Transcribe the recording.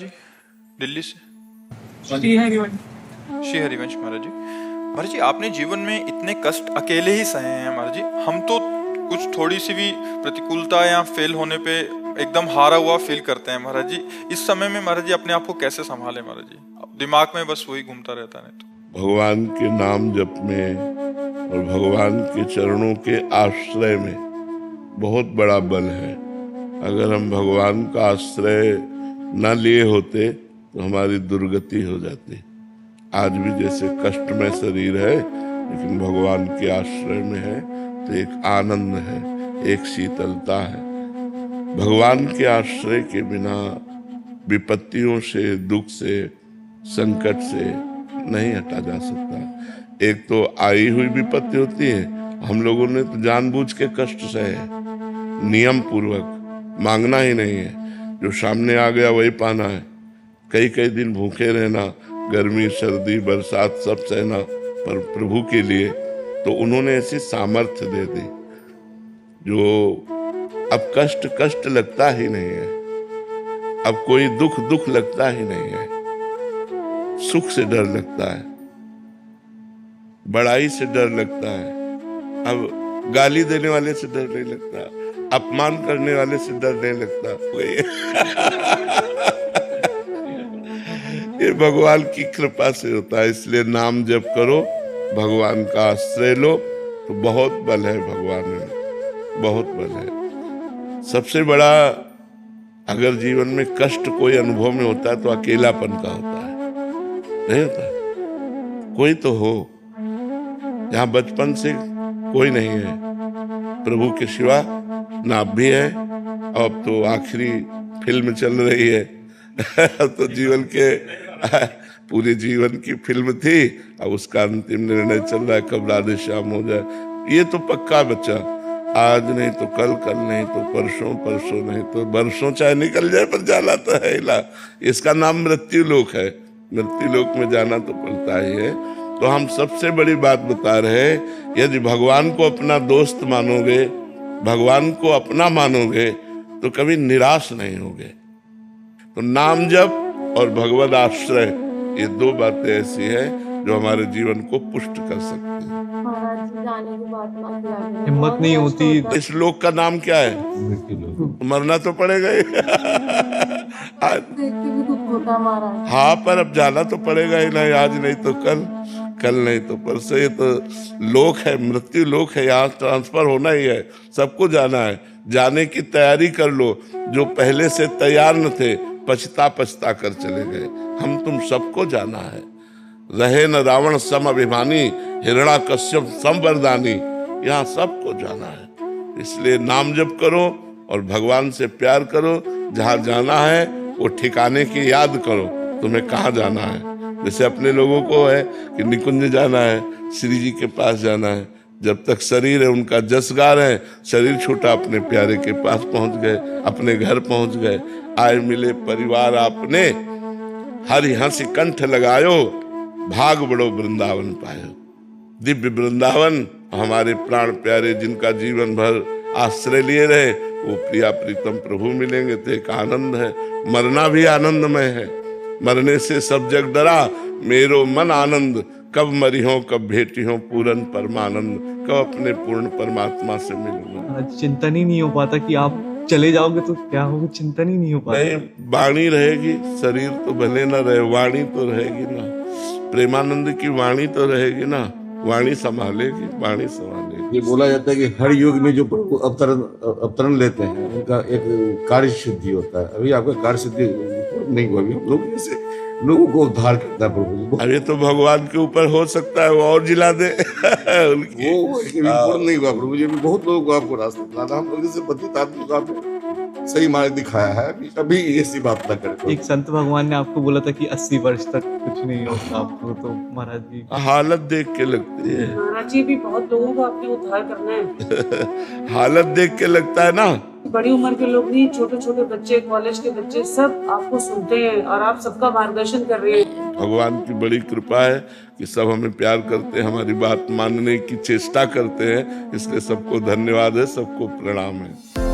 जी, दिल्ली से श्री हरिवंश। श्री हरिवंश महाराज जी। महाराज जी, आपने जीवन में इतने कष्ट अकेले ही सहे हैं महाराज जी। हम तो कुछ थोड़ी सी भी प्रतिकूलता या फेल होने पे एकदम हारा हुआ फील करते हैं महाराज जी। इस समय में महाराज जी अपने आप को कैसे संभाले महाराज जी? अब दिमाग में बस वही घूमता रहता है। तो भगवान के नाम जप में और भगवान के चरणों के आश्रय में बहुत बड़ा बल है। अगर हम भगवान का आश्रय न लिए होते तो हमारी दुर्गति हो जाती। आज भी जैसे कष्ट में शरीर है, लेकिन भगवान के आश्रय में है तो एक आनंद है, एक शीतलता है। भगवान के आश्रय के बिना विपत्तियों से, दुख से, संकट से नहीं हटा जा सकता। एक तो आई हुई विपत्ति होती है, हम लोगों ने तो जानबूझ के कष्ट सहे, नियम पूर्वक, मांगना ही नहीं है, जो सामने आ गया वही पाना है। कई कई दिन भूखे रहना, गर्मी सर्दी बरसात सब सहना, पर प्रभु के लिए तो उन्होंने ऐसी सामर्थ्य दे दी जो अब कष्ट कष्ट लगता ही नहीं है, अब कोई दुख दुख लगता ही नहीं है। सुख से डर लगता है, बड़ाई से डर लगता है, अब गाली देने वाले से डर नहीं लगता, अपमान करने वाले से डर नहीं लगता कोई। ये भगवान की कृपा से होता है। इसलिए नाम जप करो, भगवान का आश्रय लो, तो बहुत बल है भगवान में, बहुत बल है। सबसे बड़ा अगर जीवन में कष्ट कोई अनुभव में होता है तो अकेलापन का होता है, नहीं होता? कोई तो हो, जहां बचपन से कोई नहीं है, प्रभु के सिवा ना आप भी है। अब तो आखिरी फिल्म चल रही है। तो जीवन के पूरे जीवन की फिल्म थी, अब उसका अंतिम निर्णय चल रहा है, कब राधे श्याम हो जाए। ये तो पक्का बच्चा, आज नहीं तो कल, कल नहीं तो परसों, परसों नहीं तो बरसों चाहे निकल जाए, पर जाना तो है ही। इसका नाम मृत्यु लोक है। मृत्यु लोक में जाना तो पड़ता ही है। तो हम सबसे बड़ी बात बता रहे हैं, यदि भगवान को अपना दोस्त मानोगे, भगवान को अपना मानोगे, तो कभी निराश नहीं होगे। तो नाम जप और भगवद आश्रय, ये दो बातें ऐसी हैं जो हमारे जीवन को पुष्ट कर सकती हैं। हिम्मत नहीं होती। इस लोक का नाम क्या है? मरना तो पड़ेगा ही। हाँ, पर अब जाना तो पड़ेगा ही ना, आज नहीं तो कल, कल नहीं तो परसों। ये तो लोक है, मृत्यु लोक है, यहाँ ट्रांसफर होना ही है, सबको जाना है। जाने की तैयारी कर लो। जो पहले से तैयार न थे, पछता पछता कर चले गए। हम तुम सबको जाना है। रहे न रावण सम अभिमानी, हिरण्याकश्यप सम वरदानी, यहाँ सबको जाना है। इसलिए नाम जप करो और भगवान से प्यार करो। जहाँ जाना है वो ठिकाने की याद करो, तुम्हें कहाँ जाना है। जैसे अपने लोगों को है कि निकुंज जाना है, श्री जी के पास जाना है। जब तक शरीर है उनका जस गा रहे हैं, शरीर छूटा अपने प्यारे के पास पहुंच गए, अपने घर पहुंच गए। आए मिले परिवार आपने, हरि हंसी कंठ लगायो, भाग बड़ो वृंदावन पायो। दिव्य वृंदावन, हमारे प्राण प्यारे जिनका जीवन भर आश्रय लिए रहे, वो प्रिया प्रीतम प्रभु मिलेंगे तो एक आनंद है। मरना भी आनंदमय है। मरने से सब जग डरा, मेरो मन आनंद, कब मरी हो कब भेटी हो पूर्ण परमानंद, कब अपने पूर्ण परमात्मा से मिलूंगा। चिंतन ही नहीं हो पाता कि आप चले जाओगे तो क्या होगा, चिंतन ही नहीं हो पाता। नहीं, वाणी रहेगी, शरीर तो भले न रहे, वाणी तो रहेगी ना। प्रेमानंद की वाणी तो रहेगी ना, वाणी संभालेगी, वाणी संभालेगी। ये बोला जाता है कि हर युग में जो प्रभु अवतरण लेते हैं, उनका एक कार्य सिद्धि होता है। अभी आपका कार्य सिद्धि नहीं हुआ, अभी लोगों को उद्धार करता है प्रभु। अरे तो भगवान के ऊपर हो सकता है वो और जिला दे। उनकी वो नहीं हुआ प्रभु जी। बहुत लोगों को आपको रास्ता दिखाना, हम लोग जैसे पतित आदमी को आपने सही मार्ग दिखाया है। अभी ऐसी बात ना करें। एक संत भगवान ने आपको बोला था कि 80 वर्ष तक कुछ नहीं होगा आपको, तो महाराज जी हालत देख के लगती है। महाराज जी भी बहुत लोगों को आपने उद्धार करना है। हालत देख के लगता है ना। बड़ी उम्र के लोग नहीं, छोटे छोटे बच्चे, कॉलेज के बच्चे, सब आपको सुनते हैं और आप सबका मार्गदर्शन कर रहे हैं। भगवान की बड़ी कृपा है कि सब हमें प्यार करते हैं, हमारी बात मानने की चेष्टा करते हैं। इसलिए सबको धन्यवाद है, सबको प्रणाम है।